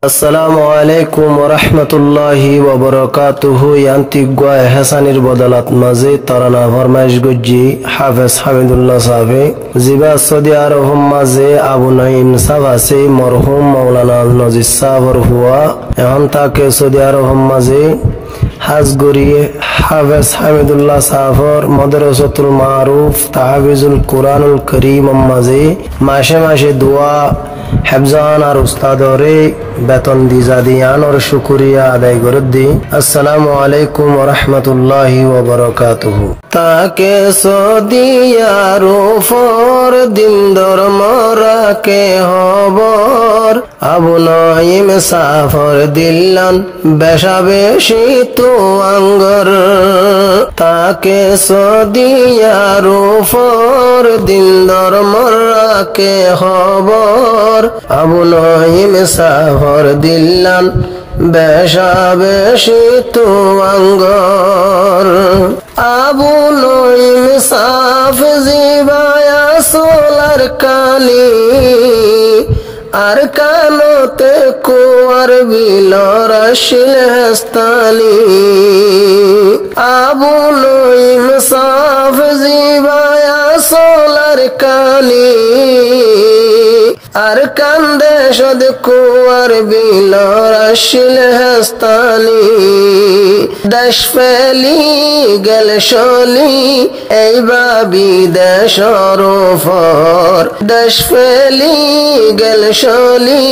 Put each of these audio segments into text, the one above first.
আসসালামু আলাইকুম ওয়া রাহমাতুল্লাহি ওয়া বারাকাতুহু। ইয়ান্তিগুয়া হাসানির বদলাত মাঝে তরানা ফরমাইশ গজ্জি হাফেজ হামিদুল্লাহ সাহেব জিবা সৌদি আরব মাঝে আবু নাইম সাহেব আছে মরহুম মাওলানা নজির সাহেব হুয়া এখন তাকে সৌদি আরব মাঝে হাজ গরিয়ে হাফেজ হামিদুল্লাহ সাহেবর মাদ্রাসাতুল মারুফ তাহফিজুল কুরআনুল করিম মাঝে মাসে মাসে দোয়া হেফজান আর উস্তাদরে বেতন দিজা দিয়ান और शुक्रिया আদায় করে দি। আসসালামু আলাইকুম ওয়া রাহমাতুল্লাহি ওয়া বারাকাতুহু। তাকে সদিয়ার উপর দিন ধর্ম রাখে হবর আবু নাইম সাফর দিল্লান বেশা বেশি তো আঙ্গর। তাকে সদিয়ার উপর দিন ধর্ম রাখে হবর আবু নাইম সাফর দিল্লান বেশা বেশি তো আঙ্গর। আবু নাইম সাফ জিবায়া সোলার কানি আর কানতে কুয়ার বিলর শিল হেস্তানি। আবু নাইম সাফ জিবায়া সোলার কানি আর কান্দে সদ কুয়ার বিলর শিল হেস্তানি। দেশ ফেলি গেল শলি এই বাবি দেশর উপর দেশ ফেলি গেল শলি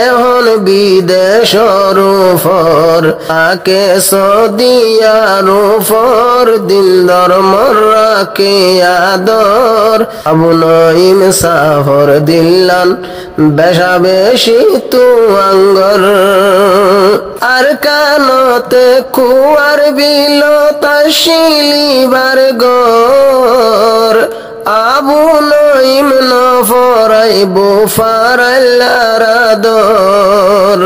এখন বিদেশর উপর। তাকে সদিয়ার উপর দিল ধর্ম রাখে আদর আবু নাইম সাফর দিল্লান বেশা বেশি তু আঙ্গর। আর কানতে কুয়ার বিল তাশিলিবার গর আবু নাইম নফরাইবো ফারাল্লার আদর।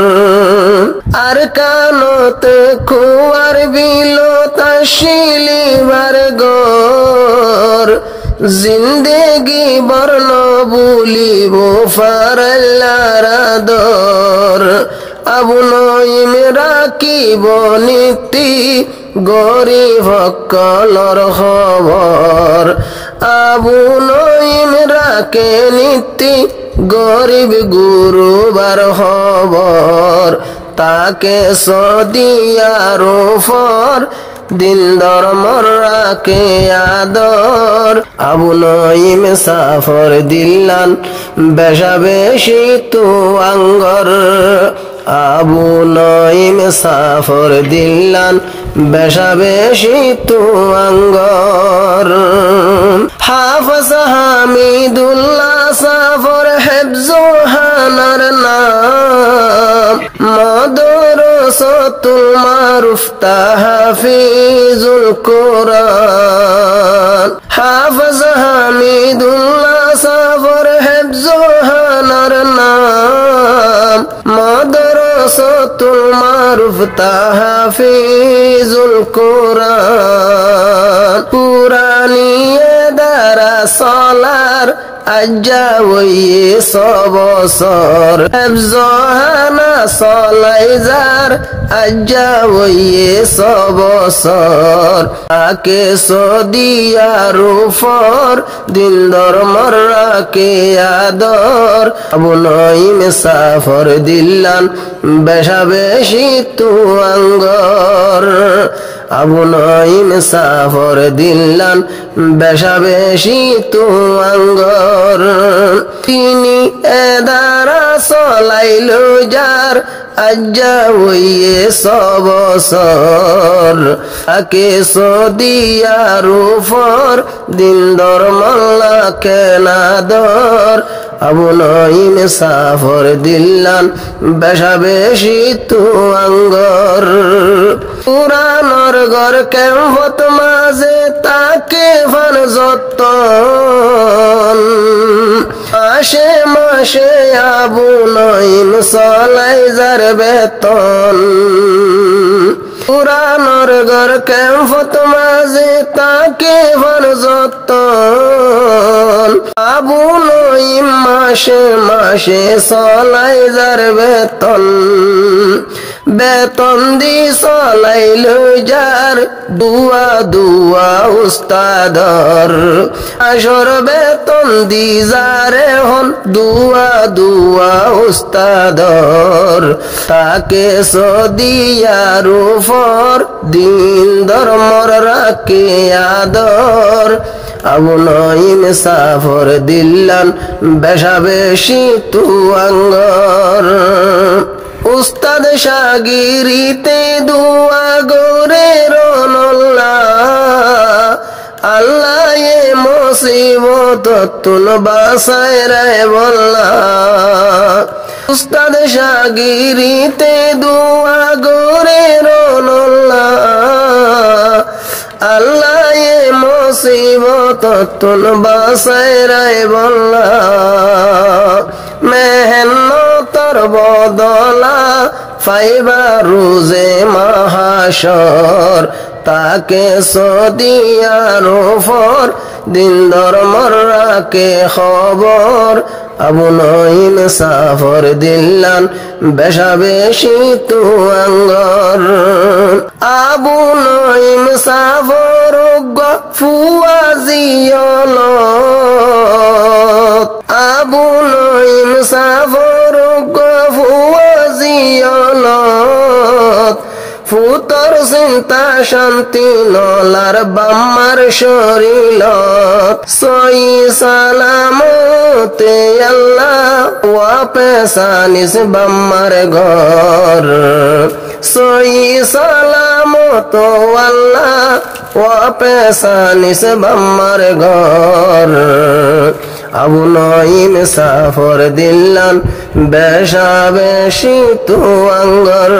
আর কানতে কুয়ার বিল তাশিলিবার গর জিন্দেগি বর্ণ বলিব ফারাল্লার আদর। আবু নাইম রাখিব নীতি গরিব কলর খবর আবু নাইম রাখে নীতি গরিব গুরুবার খবর। তাকে সদিয়ার উপর দিন ধর্ম রাখে আদর আবু নাইম সাফর দিল্লান বেশা বেশি তো আঙ্গর। আবু নাইম সাফর দিল্লান বেশা বেশি তো আঙ্গর। হাফেজ হামিদুল্লাহ সাফর হেফজুহানার নাম মাদ্রাসাতুল মারুফ তাহফিজুল কুরআন। হাফেজ হামিদুল্লাহ সাফর হেফজুহানার নাম মাদ্রাসাতুল মারুফ তাহফিজুল কুরআন। পুরানিয়ে দ্বারা সলার আজ্জা ওয়ে সবসর হেফজহানা সলাইজার আজ্জা ওয়ে সবসর। তাকে সদিয়ার উপর দিল ধর্ম রাখে আদর আবু নাইম সাফর দিল্লান বেশা বেশি তো আঙ্গর। আবু নাইম সাফর দিল্লান বেশা বেশি তো আঙ্গর। তিনি এদারা চলাইল যার আজ্জা ওয়ে সবসর। তাকে সদিয়ার উপর দিন ধর্ম রাখে আদর আবু নাইম সাফর দিল্লান বেশা বেশি তো আঙ্গর। পুরানোর ঘর কেমত মাঝে তাকে ফান যতন মাসে মাসে আবু নাইম সলাইজার বেতন। পুরানোর ঘর ক্যাম্পত মাঝে তাকে ভার যতন আবু নঈম মাসে মাসে চলাই যার বেতন বেতন দি চলাই লই যার দুয়া দুয়া উস্তাদর আসর বেতন দি যারে হন দুয়া দুয়া উস্তাদর তাকে সদিয়ার উপর দিন ধর্মর রাখে আদর আবু নঈম সাফর দিল্লান বেশা বেশি তু আঙ্গর উস্তাদ শাগিরিতে দুয়া গোরে রনল্লাহ আল্লাহ এ মুসিবত তুল বাসায় রে বল্লা উস্তাদ শাগিরিতে দুয়া গোরে রনল্লাহ আল্লাহ এ মুসিবত তুল বাসায় রে বল্লা মেহনতর বদলা ফাইবা রোজে মাহাশর তাকে সদিয়ার উপর দিন ধর্মর রাখে খবর আবু নঈম সাফর দিল্লান বেশা বেশি তু আঙ্গর আবু নঈম সাফর ফুয়াজিয়ল আবু নঈম সাফর ফুয়াজিয়ল ফুতর চিন্তা শান্তি নলার বাম্মার শরীলত সই সালামতে আল্লাহ ওয়া পেশানিস বাম্মার ঘর সই সালামত আল্লাহ ওয়া পেশানিস বাম্মার ঘর আবু নঈম সাফর দিল্লান বেশা বেশি তু আঙ্গর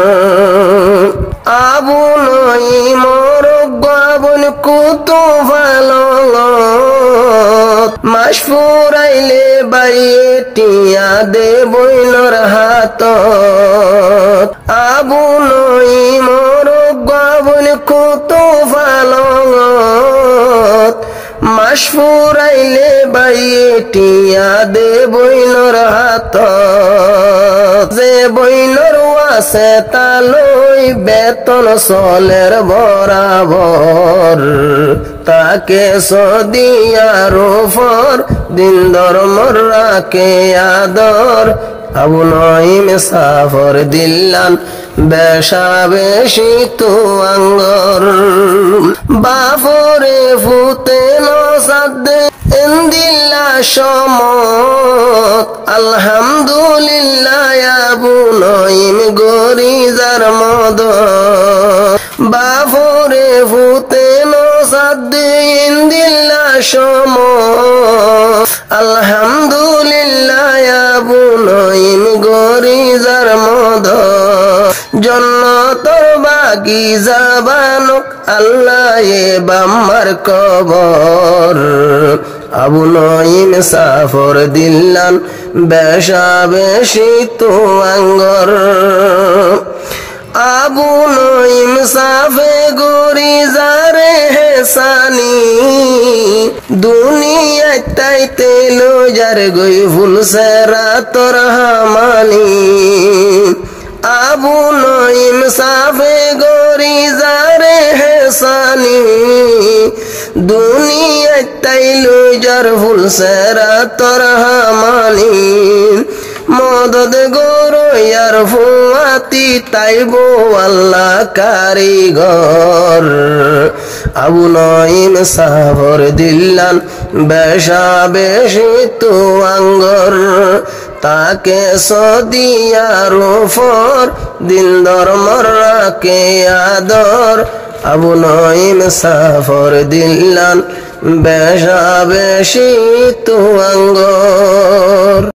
আবু নঈম রব্বাবন কুতু ভালো মাস ফুরাইলে বাইয়ে টিয়া দে বইনর হাত আবু নঈম রব্বাবন কুতু ভালো মাস ফুরাইলে বাইয়ে টিয়া দে বইনর হাত যে বইনর আছে তালই বেতন চলের বরাবর তাকে সদিয়ার উপর দিন ধর্মর রাখে আদর আবু নঈম সাফর দিল্লান বেশা বেশি তু আঙ্গর বাফরে ফুতে নসাদে ইন্দিল্লা সমত আলহামদুলিল্লাহ আবু নঈম গরিজার মদ বাফরে ফুতে নসাদে ইন্দিল্লা সমত আলহামদুলিল্লাহ আবু নঈম গরিজার মদ জন্নতর বাগিচা বানক আল্লাহ এ বাম্মার কবর আবু নঈম সাফর দিল্লান বেশা বেশি তু আঙ্গর আবু নঈম সাফে গরিজারে হেসানি দুনিয়ায় তাইতে লো যার গই ফুল সেরা তোর হামানি আবু নঈম সাফে গরিজারে হেসানি দুনিয়ায় তাইলো যার ফুল সেরা তোর হামানি মদদ গরো ইয়ার ফুয়াতি তাইবো আল্লাহ কারিগর আবু নঈম সাফর দিল্লান বেশা বেশি তু আঙ্গর তাকে সদিয়ার উপর দিন ধর্মর রাখে আদর আবু নঈম সাফর দিল্লান বেশা বেশি তু আঙ্গর